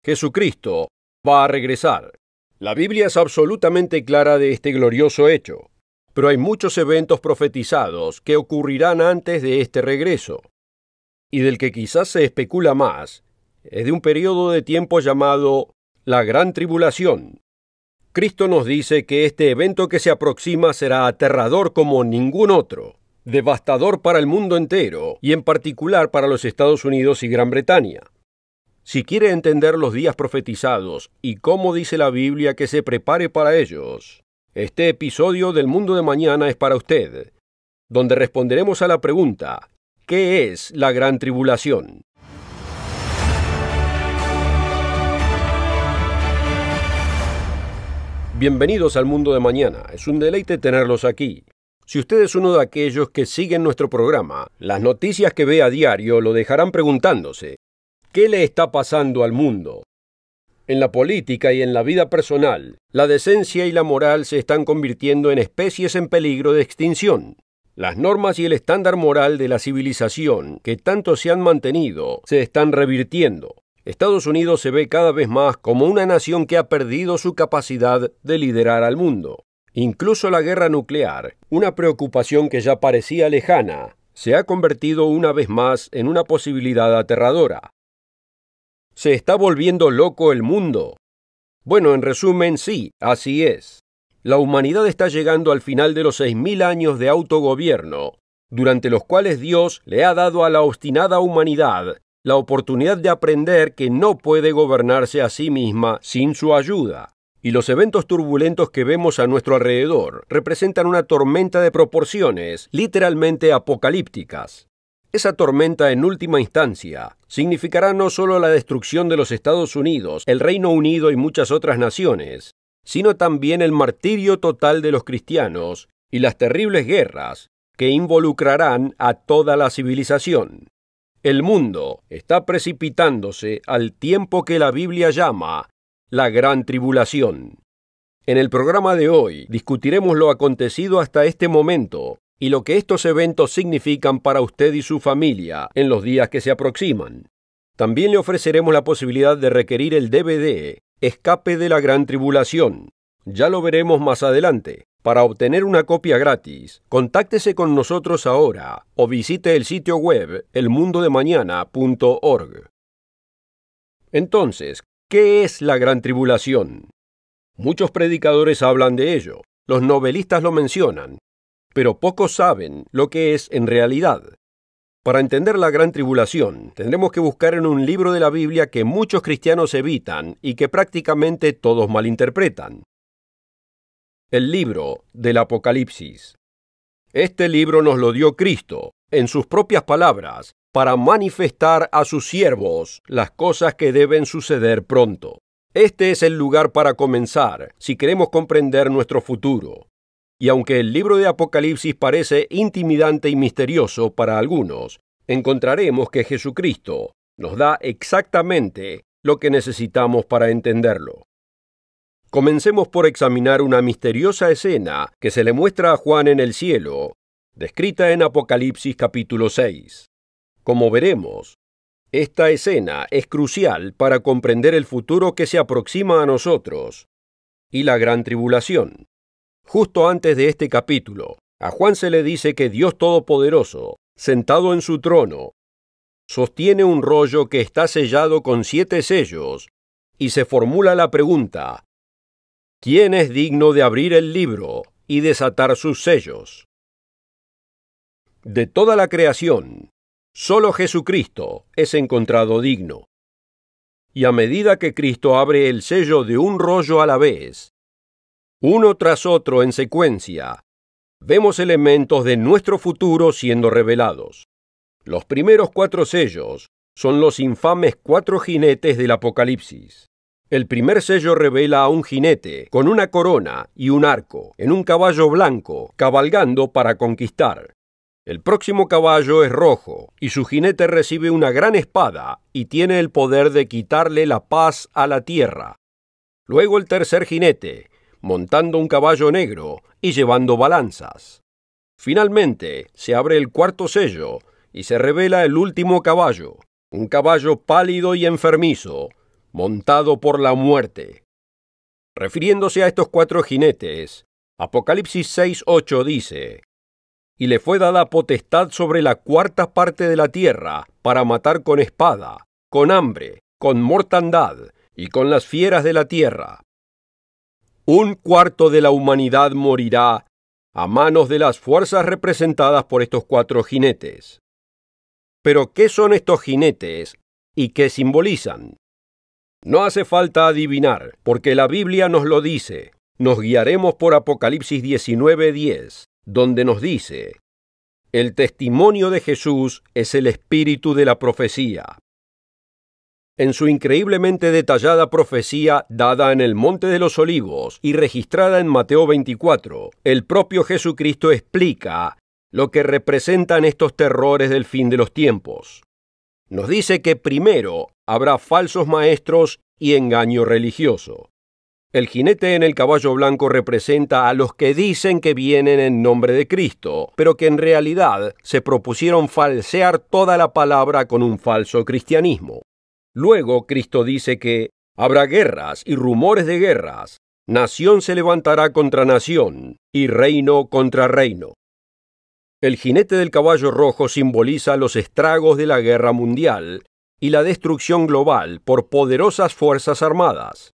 Jesucristo va a regresar. La Biblia es absolutamente clara de este glorioso hecho, pero hay muchos eventos profetizados que ocurrirán antes de este regreso, y del que quizás se especula más es de un periodo de tiempo llamado la Gran Tribulación. Cristo nos dice que este evento que se aproxima será aterrador como ningún otro, devastador para el mundo entero y en particular para los Estados Unidos y Gran Bretaña. Si quiere entender los días profetizados y cómo dice la Biblia que se prepare para ellos, este episodio del Mundo de Mañana es para usted, donde responderemos a la pregunta: ¿qué es la Gran Tribulación? Bienvenidos al Mundo de Mañana. Es un deleite tenerlos aquí. Si usted es uno de aquellos que siguen nuestro programa, las noticias que ve a diario lo dejarán preguntándose: ¿qué le está pasando al mundo? En la política y en la vida personal, la decencia y la moral se están convirtiendo en especies en peligro de extinción. Las normas y el estándar moral de la civilización, que tanto se han mantenido, se están revirtiendo. Estados Unidos se ve cada vez más como una nación que ha perdido su capacidad de liderar al mundo. Incluso la guerra nuclear, una preocupación que ya parecía lejana, se ha convertido una vez más en una posibilidad aterradora. ¿Se está volviendo loco el mundo? Bueno, en resumen, sí, así es. La humanidad está llegando al final de los 6.000 años de autogobierno, durante los cuales Dios le ha dado a la obstinada humanidad la oportunidad de aprender que no puede gobernarse a sí misma sin su ayuda. Y los eventos turbulentos que vemos a nuestro alrededor representan una tormenta de proporciones literalmente apocalípticas. Esa tormenta, en última instancia, significará no solo la destrucción de los Estados Unidos, el Reino Unido y muchas otras naciones, sino también el martirio total de los cristianos y las terribles guerras que involucrarán a toda la civilización. El mundo está precipitándose al tiempo que la Biblia llama la Gran Tribulación. En el programa de hoy discutiremos lo acontecido hasta este momento y lo que estos eventos significan para usted y su familia en los días que se aproximan. También le ofreceremos la posibilidad de requerir el DVD Escape de la Gran Tribulación. Ya lo veremos más adelante. Para obtener una copia gratis, contáctese con nosotros ahora o visite el sitio web elmundodemañana.org. Entonces, ¿qué es la Gran Tribulación? Muchos predicadores hablan de ello, los novelistas lo mencionan, pero pocos saben lo que es en realidad. Para entender la Gran Tribulación, tendremos que buscar en un libro de la Biblia que muchos cristianos evitan y que prácticamente todos malinterpretan. El libro del Apocalipsis. Este libro nos lo dio Cristo, en sus propias palabras, para manifestar a sus siervos las cosas que deben suceder pronto. Este es el lugar para comenzar, si queremos comprender nuestro futuro. Y aunque el libro de Apocalipsis parece intimidante y misterioso para algunos, encontraremos que Jesucristo nos da exactamente lo que necesitamos para entenderlo. Comencemos por examinar una misteriosa escena que se le muestra a Juan en el cielo, descrita en Apocalipsis capítulo 6. Como veremos, esta escena es crucial para comprender el futuro que se aproxima a nosotros y la Gran Tribulación. Justo antes de este capítulo, a Juan se le dice que Dios Todopoderoso, sentado en su trono, sostiene un rollo que está sellado con 7 sellos y se formula la pregunta: ¿quién es digno de abrir el libro y desatar sus sellos? De toda la creación, solo Jesucristo es encontrado digno. Y a medida que Cristo abre el sello de un rollo a la vez, uno tras otro en secuencia, vemos elementos de nuestro futuro siendo revelados. Los primeros 4 sellos son los infames 4 jinetes del Apocalipsis. El primer sello revela a un jinete con una corona y un arco, en un caballo blanco, cabalgando para conquistar. El próximo caballo es rojo, y su jinete recibe una gran espada y tiene el poder de quitarle la paz a la tierra. Luego el tercer jinete, montando un caballo negro y llevando balanzas. Finalmente, se abre el cuarto sello y se revela el último caballo, un caballo pálido y enfermizo, montado por la muerte. Refiriéndose a estos 4 jinetes, Apocalipsis 6:8 dice: y le fue dada potestad sobre la 4ª parte de la tierra para matar con espada, con hambre, con mortandad y con las fieras de la tierra. 1/4 de la humanidad morirá a manos de las fuerzas representadas por estos 4 jinetes. Pero, ¿qué son estos jinetes y qué simbolizan? No hace falta adivinar, porque la Biblia nos lo dice. Nos guiaremos por Apocalipsis 19:10, donde nos dice: el testimonio de Jesús es el espíritu de la profecía. En su increíblemente detallada profecía dada en el Monte de los Olivos y registrada en Mateo 24, el propio Jesucristo explica lo que representan estos terrores del fin de los tiempos. Nos dice que primero habrá falsos maestros y engaño religioso. El jinete en el caballo blanco representa a los que dicen que vienen en nombre de Cristo, pero que en realidad se propusieron falsear toda la palabra con un falso cristianismo. Luego Cristo dice que habrá guerras y rumores de guerras, nación se levantará contra nación y reino contra reino. El jinete del caballo rojo simboliza los estragos de la guerra mundial y la destrucción global por poderosas fuerzas armadas.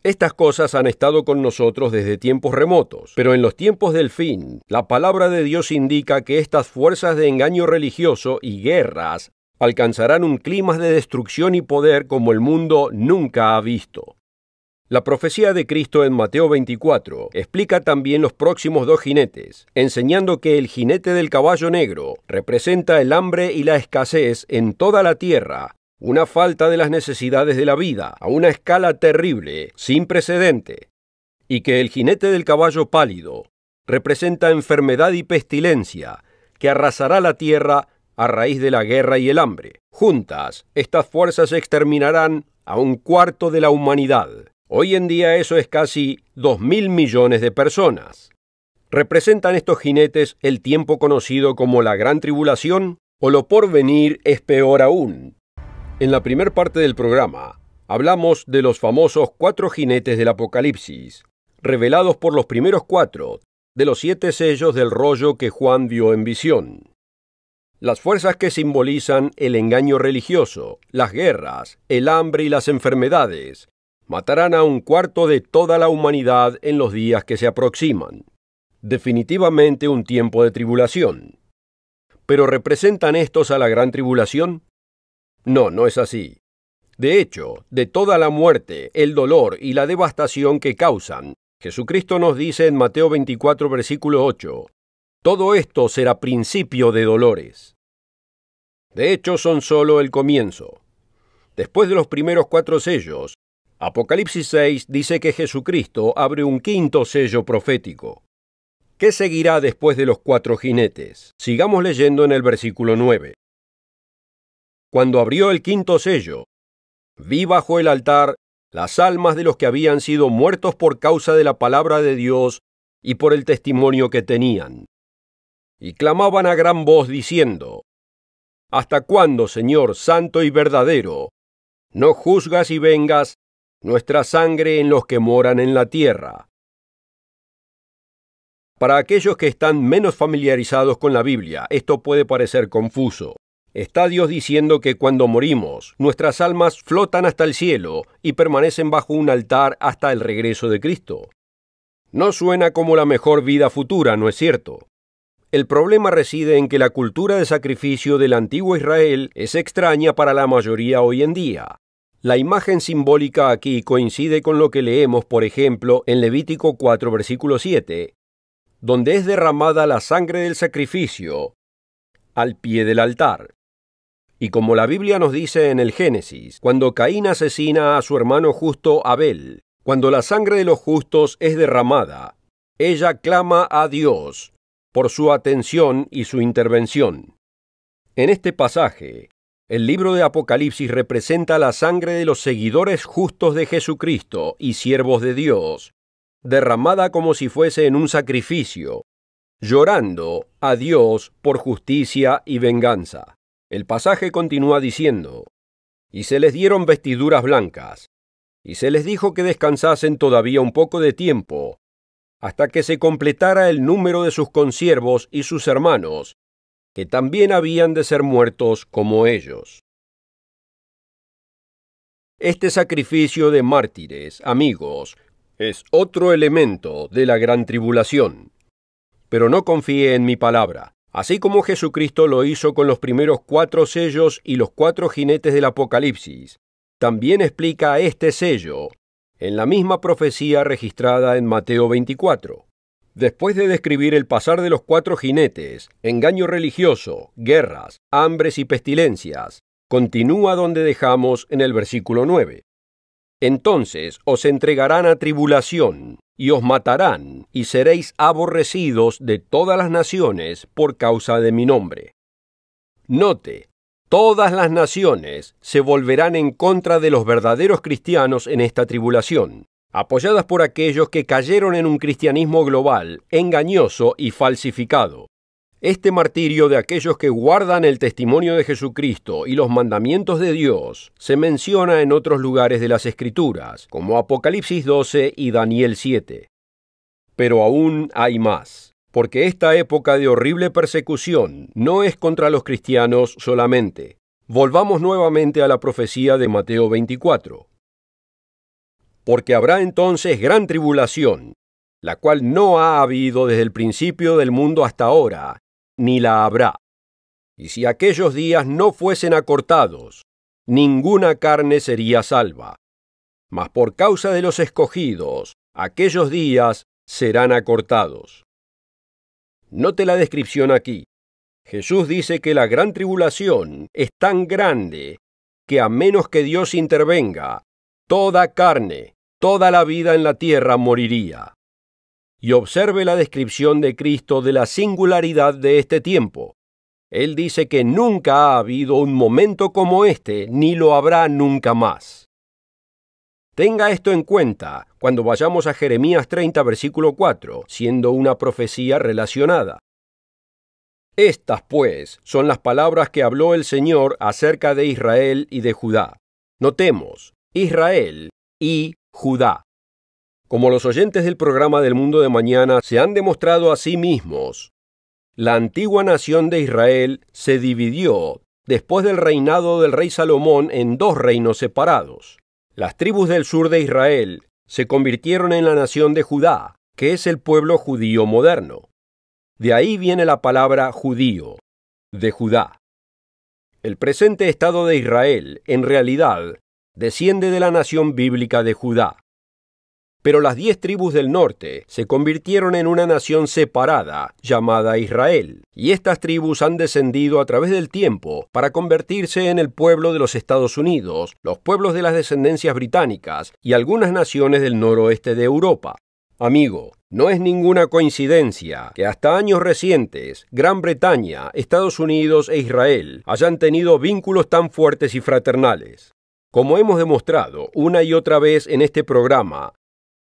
Estas cosas han estado con nosotros desde tiempos remotos, pero en los tiempos del fin, la palabra de Dios indica que estas fuerzas de engaño religioso y guerras alcanzarán un clima de destrucción y poder como el mundo nunca ha visto. La profecía de Cristo en Mateo 24 explica también los próximos 2 jinetes, enseñando que el jinete del caballo negro representa el hambre y la escasez en toda la tierra, una falta de las necesidades de la vida a una escala terrible, sin precedente, y que el jinete del caballo pálido representa enfermedad y pestilencia que arrasará la tierra a raíz de la guerra y el hambre. Juntas, estas fuerzas exterminarán a 1/4 de la humanidad. Hoy en día eso es casi 2.000 millones de personas. ¿Representan estos jinetes el tiempo conocido como la Gran Tribulación? ¿O lo porvenir es peor aún? En la primera parte del programa, hablamos de los famosos 4 jinetes del Apocalipsis, revelados por los primeros 4 de los 7 sellos del rollo que Juan vio en visión. Las fuerzas que simbolizan el engaño religioso, las guerras, el hambre y las enfermedades, matarán a 1/4 de toda la humanidad en los días que se aproximan. Definitivamente un tiempo de tribulación. ¿Pero representan estos a la gran tribulación? No, no es así. De hecho, de toda la muerte, el dolor y la devastación que causan, Jesucristo nos dice en Mateo 24, versículo 8, todo esto será principio de dolores. De hecho, son solo el comienzo. Después de los primeros 4 sellos, Apocalipsis 6 dice que Jesucristo abre un 5º sello profético. ¿Qué seguirá después de los 4 jinetes? Sigamos leyendo en el versículo 9. Cuando abrió el 5º sello, vi bajo el altar las almas de los que habían sido muertos por causa de la palabra de Dios y por el testimonio que tenían. Y clamaban a gran voz diciendo: ¿hasta cuándo, Señor santo y verdadero, no juzgas y vengas nuestra sangre en los que moran en la tierra? Para aquellos que están menos familiarizados con la Biblia, esto puede parecer confuso. Está Dios diciendo que cuando morimos, nuestras almas flotan hasta el cielo y permanecen bajo un altar hasta el regreso de Cristo. No suena como la mejor vida futura, ¿no es cierto? El problema reside en que la cultura de sacrificio del antiguo Israel es extraña para la mayoría hoy en día. La imagen simbólica aquí coincide con lo que leemos, por ejemplo, en Levítico 4, versículo 7, donde es derramada la sangre del sacrificio al pie del altar. Y como la Biblia nos dice en el Génesis, cuando Caín asesina a su hermano justo Abel, cuando la sangre de los justos es derramada, ella clama a Dios por su atención y su intervención. En este pasaje, el libro de Apocalipsis representa la sangre de los seguidores justos de Jesucristo y siervos de Dios, derramada como si fuese en un sacrificio, llorando a Dios por justicia y venganza. El pasaje continúa diciendo: y se les dieron vestiduras blancas, y se les dijo que descansasen todavía un poco de tiempo, hasta que se completara el número de sus consiervos y sus hermanos, que también habían de ser muertos como ellos. Este sacrificio de mártires, amigos, es otro elemento de la gran tribulación. Pero no confíe en mi palabra. Así como Jesucristo lo hizo con los primeros 4 sellos y los 4 jinetes del Apocalipsis, también explica este sello en la misma profecía registrada en Mateo 24. Después de describir el pasar de los 4 jinetes, engaño religioso, guerras, hambres y pestilencias, continúa donde dejamos en el versículo 9. Entonces os entregarán a tribulación, y os matarán, y seréis aborrecidos de todas las naciones por causa de mi nombre. Note, todas las naciones se volverán en contra de los verdaderos cristianos en esta tribulación, apoyadas por aquellos que cayeron en un cristianismo global, engañoso y falsificado. Este martirio de aquellos que guardan el testimonio de Jesucristo y los mandamientos de Dios se menciona en otros lugares de las Escrituras, como Apocalipsis 12 y Daniel 7. Pero aún hay más, porque esta época de horrible persecución no es contra los cristianos solamente. Volvamos nuevamente a la profecía de Mateo 24. Porque habrá entonces gran tribulación, la cual no ha habido desde el principio del mundo hasta ahora, ni la habrá. Y si aquellos días no fuesen acortados, ninguna carne sería salva. Mas por causa de los escogidos, aquellos días serán acortados. Note la descripción aquí. Jesús dice que la gran tribulación es tan grande que a menos que Dios intervenga, toda carne, toda la vida en la tierra moriría. Y observe la descripción de Cristo de la singularidad de este tiempo. Él dice que nunca ha habido un momento como este, ni lo habrá nunca más. Tenga esto en cuenta cuando vayamos a Jeremías 30, versículo 4, siendo una profecía relacionada. Estas, pues, son las palabras que habló el Señor acerca de Israel y de Judá. Notemos, Israel y Judá. Como los oyentes del programa del Mundo de Mañana se han demostrado a sí mismos, la antigua nación de Israel se dividió después del reinado del rey Salomón en 2 reinos separados. Las tribus del sur de Israel se convirtieron en la nación de Judá, que es el pueblo judío moderno. De ahí viene la palabra judío, de Judá. El presente estado de Israel, en realidad, desciende de la nación bíblica de Judá. Pero las 10 tribus del norte se convirtieron en una nación separada, llamada Israel, y estas tribus han descendido a través del tiempo para convertirse en el pueblo de los Estados Unidos, los pueblos de las descendencias británicas y algunas naciones del noroeste de Europa. Amigo, no es ninguna coincidencia que hasta años recientes Gran Bretaña, Estados Unidos e Israel hayan tenido vínculos tan fuertes y fraternales. Como hemos demostrado una y otra vez en este programa,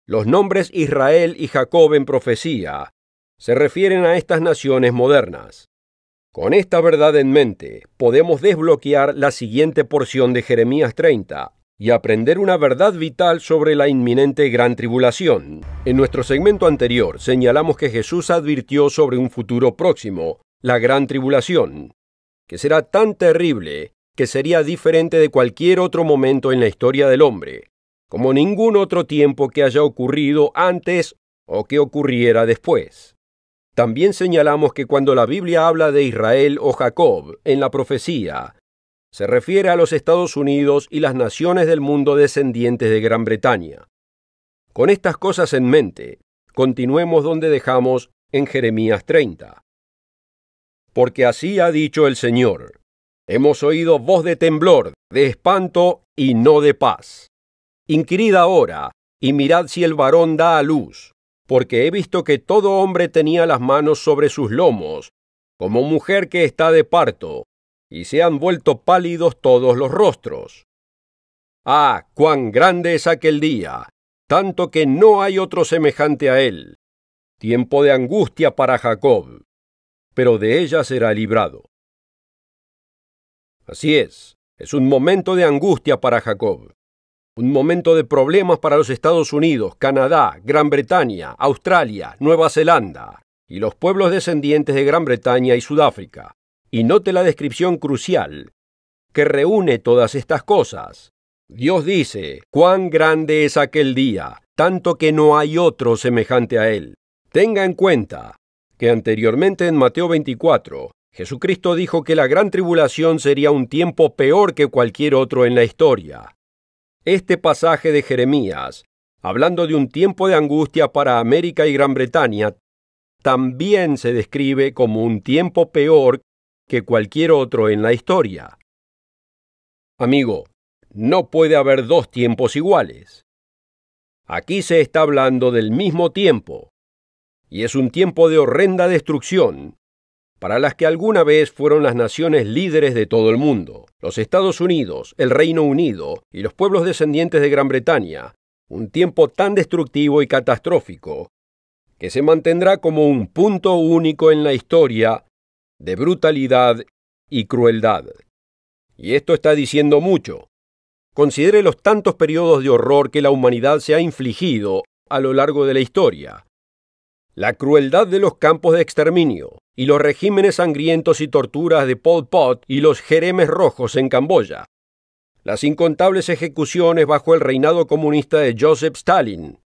los nombres Israel y Jacob en profecía se refieren a estas naciones modernas. Con esta verdad en mente, podemos desbloquear la siguiente porción de Jeremías 30 y aprender una verdad vital sobre la inminente gran tribulación. En nuestro segmento anterior señalamos que Jesús advirtió sobre un futuro próximo, la gran tribulación, que será tan terrible que sería diferente de cualquier otro momento en la historia del hombre, como ningún otro tiempo que haya ocurrido antes o que ocurriera después. También señalamos que cuando la Biblia habla de Israel o Jacob en la profecía, se refiere a los Estados Unidos y las naciones del mundo descendientes de Gran Bretaña. Con estas cosas en mente, continuemos donde dejamos en Jeremías 30. Porque así ha dicho el Señor: hemos oído voz de temblor, de espanto y no de paz. Inquirid ahora, y mirad si el varón da a luz, porque he visto que todo hombre tenía las manos sobre sus lomos, como mujer que está de parto, y se han vuelto pálidos todos los rostros. ¡Ah, cuán grande es aquel día! Tanto que no hay otro semejante a él. Tiempo de angustia para Jacob, pero de ella será librado. Así es. Es un momento de angustia para Jacob. Un momento de problemas para los Estados Unidos, Canadá, Gran Bretaña, Australia, Nueva Zelanda y los pueblos descendientes de Gran Bretaña y Sudáfrica. Y note la descripción crucial que reúne todas estas cosas. Dios dice, cuán grande es aquel día, tanto que no hay otro semejante a él. Tenga en cuenta que anteriormente en Mateo 24, Jesucristo dijo que la gran tribulación sería un tiempo peor que cualquier otro en la historia. Este pasaje de Jeremías, hablando de un tiempo de angustia para América y Gran Bretaña, también se describe como un tiempo peor que cualquier otro en la historia. Amigo, no puede haber dos tiempos iguales. Aquí se está hablando del mismo tiempo, y es un tiempo de horrenda destrucción, para las que alguna vez fueron las naciones líderes de todo el mundo, los Estados Unidos, el Reino Unido y los pueblos descendientes de Gran Bretaña, un tiempo tan destructivo y catastrófico, que se mantendrá como un punto único en la historia de brutalidad y crueldad. Y esto está diciendo mucho. Considere los tantos periodos de horror que la humanidad se ha infligido a lo largo de la historia. La crueldad de los campos de exterminio y los regímenes sangrientos y torturas de Pol Pot y los jeremes rojos en Camboya. Las incontables ejecuciones bajo el reinado comunista de Joseph Stalin.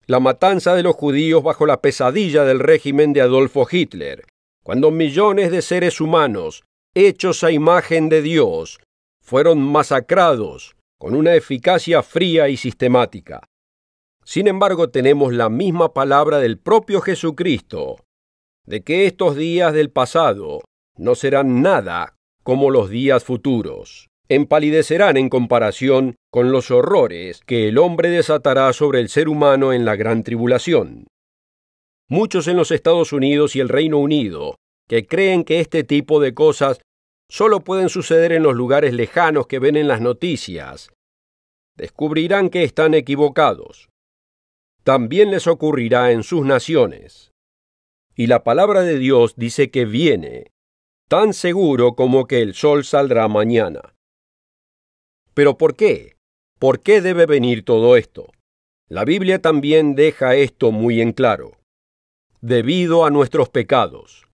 La matanza de los judíos bajo la pesadilla del régimen de Adolfo Hitler, cuando millones de seres humanos, hechos a imagen de Dios, fueron masacrados con una eficacia fría y sistemática. Sin embargo, tenemos la misma palabra del propio Jesucristo, de que estos días del pasado no serán nada como los días futuros. Empalidecerán en comparación con los horrores que el hombre desatará sobre el ser humano en la gran tribulación. Muchos en los Estados Unidos y el Reino Unido que creen que este tipo de cosas solo pueden suceder en los lugares lejanos que ven en las noticias, descubrirán que están equivocados. También les ocurrirá en sus naciones. Y la palabra de Dios dice que viene, tan seguro como que el sol saldrá mañana. ¿Pero por qué? ¿Por qué debe venir todo esto? La Biblia también deja esto muy en claro. Debido a nuestros pecados.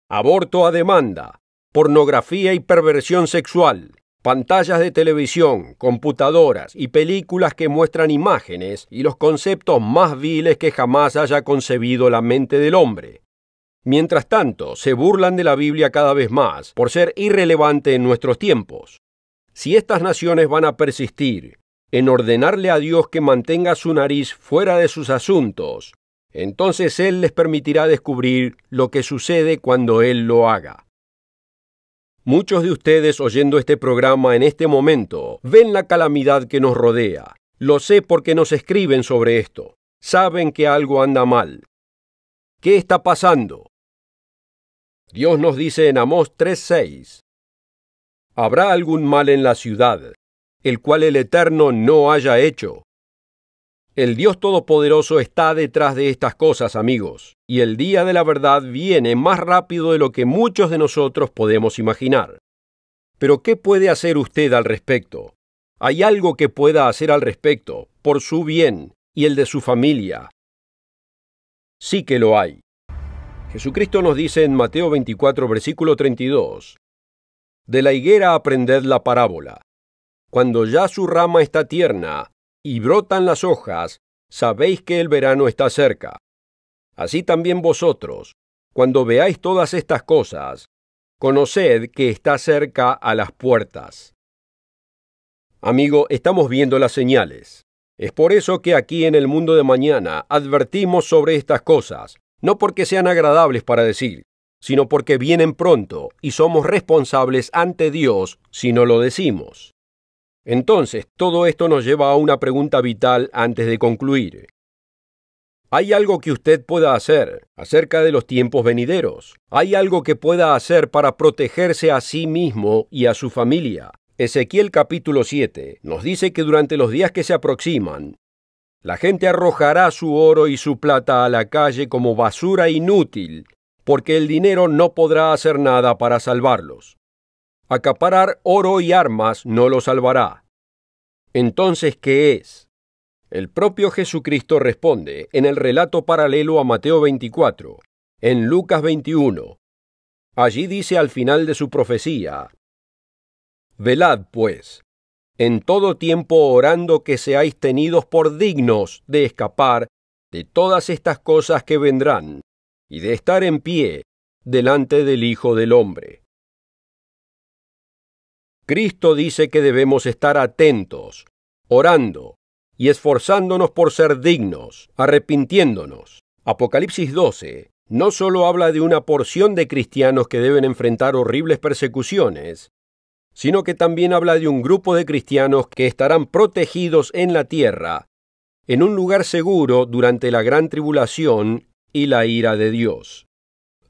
Aborto a demanda, pornografía y perversión sexual, pantallas de televisión, computadoras y películas que muestran imágenes y los conceptos más viles que jamás haya concebido la mente del hombre. Mientras tanto, se burlan de la Biblia cada vez más por ser irrelevante en nuestros tiempos. Si estas naciones van a persistir en ordenarle a Dios que mantenga su nariz fuera de sus asuntos, entonces Él les permitirá descubrir lo que sucede cuando Él lo haga. Muchos de ustedes oyendo este programa en este momento ven la calamidad que nos rodea. Lo sé porque nos escriben sobre esto. Saben que algo anda mal. ¿Qué está pasando? Dios nos dice en Amós 3:6: ¿habrá algún mal en la ciudad, el cual el Eterno no haya hecho? El Dios Todopoderoso está detrás de estas cosas, amigos, y el día de la verdad viene más rápido de lo que muchos de nosotros podemos imaginar. Pero ¿qué puede hacer usted al respecto? ¿Hay algo que pueda hacer al respecto, por su bien y el de su familia? Sí que lo hay. Jesucristo nos dice en Mateo 24, versículo 32, de la higuera aprended la parábola. Cuando ya su rama está tierna y brotan las hojas, sabéis que el verano está cerca. Así también vosotros, cuando veáis todas estas cosas, conoced que está cerca a las puertas. Amigo, estamos viendo las señales. Es por eso que aquí en el mundo de mañana advertimos sobre estas cosas, no porque sean agradables para decir, sino porque vienen pronto y somos responsables ante Dios si no lo decimos. Entonces, todo esto nos lleva a una pregunta vital antes de concluir. ¿Hay algo que usted pueda hacer acerca de los tiempos venideros? ¿Hay algo que pueda hacer para protegerse a sí mismo y a su familia? Ezequiel capítulo 7 nos dice que durante los días que se aproximan, la gente arrojará su oro y su plata a la calle como basura inútil, porque el dinero no podrá hacer nada para salvarlos. Acaparar oro y armas no lo salvará. Entonces, ¿qué es? El propio Jesucristo responde en el relato paralelo a Mateo 24, en Lucas 21. Allí dice al final de su profecía: Velad, pues, en todo tiempo orando que seáis tenidos por dignos de escapar de todas estas cosas que vendrán, y de estar en pie delante del Hijo del Hombre. Cristo dice que debemos estar atentos, orando y esforzándonos por ser dignos, arrepintiéndonos. Apocalipsis 12 no solo habla de una porción de cristianos que deben enfrentar horribles persecuciones, sino que también habla de un grupo de cristianos que estarán protegidos en la tierra, en un lugar seguro durante la gran tribulación y la ira de Dios.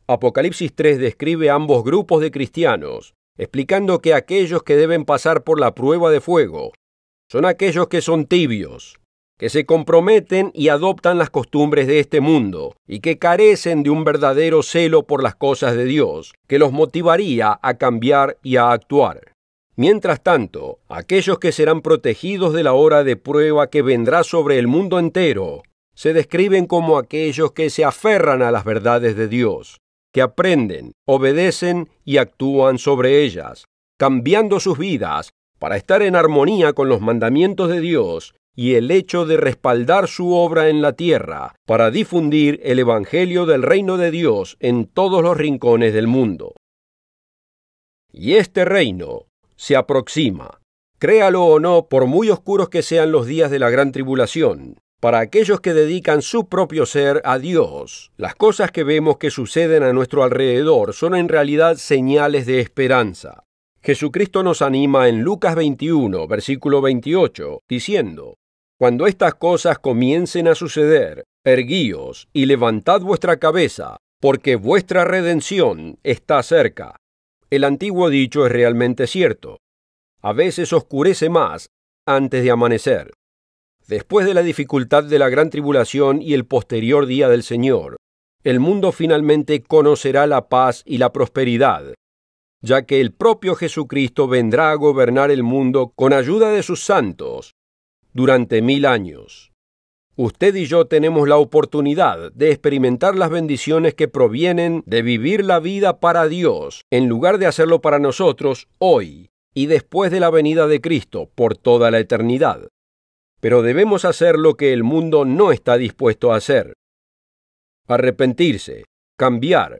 Apocalipsis 3 describe ambos grupos de cristianos, explicando que aquellos que deben pasar por la prueba de fuego son aquellos que son tibios, que se comprometen y adoptan las costumbres de este mundo y que carecen de un verdadero celo por las cosas de Dios, que los motivaría a cambiar y a actuar. Mientras tanto, aquellos que serán protegidos de la hora de prueba que vendrá sobre el mundo entero, se describen como aquellos que se aferran a las verdades de Dios, que aprenden, obedecen y actúan sobre ellas, cambiando sus vidas para estar en armonía con los mandamientos de Dios y el hecho de respaldar su obra en la tierra para difundir el Evangelio del reino de Dios en todos los rincones del mundo. Y este reino se aproxima. Créalo o no, por muy oscuros que sean los días de la gran tribulación, para aquellos que dedican su propio ser a Dios, las cosas que vemos que suceden a nuestro alrededor son en realidad señales de esperanza. Jesucristo nos anima en Lucas 21, versículo 28, diciendo: Cuando estas cosas comiencen a suceder, erguíos y levantad vuestra cabeza, porque vuestra redención está cerca. El antiguo dicho es realmente cierto. A veces oscurece más antes de amanecer. Después de la dificultad de la gran tribulación y el posterior día del Señor, el mundo finalmente conocerá la paz y la prosperidad, ya que el propio Jesucristo vendrá a gobernar el mundo con ayuda de sus santos durante 1000 años. Usted y yo tenemos la oportunidad de experimentar las bendiciones que provienen de vivir la vida para Dios, en lugar de hacerlo para nosotros hoy y después de la venida de Cristo por toda la eternidad. Pero debemos hacer lo que el mundo no está dispuesto a hacer: arrepentirse, cambiar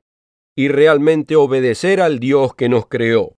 y realmente obedecer al Dios que nos creó.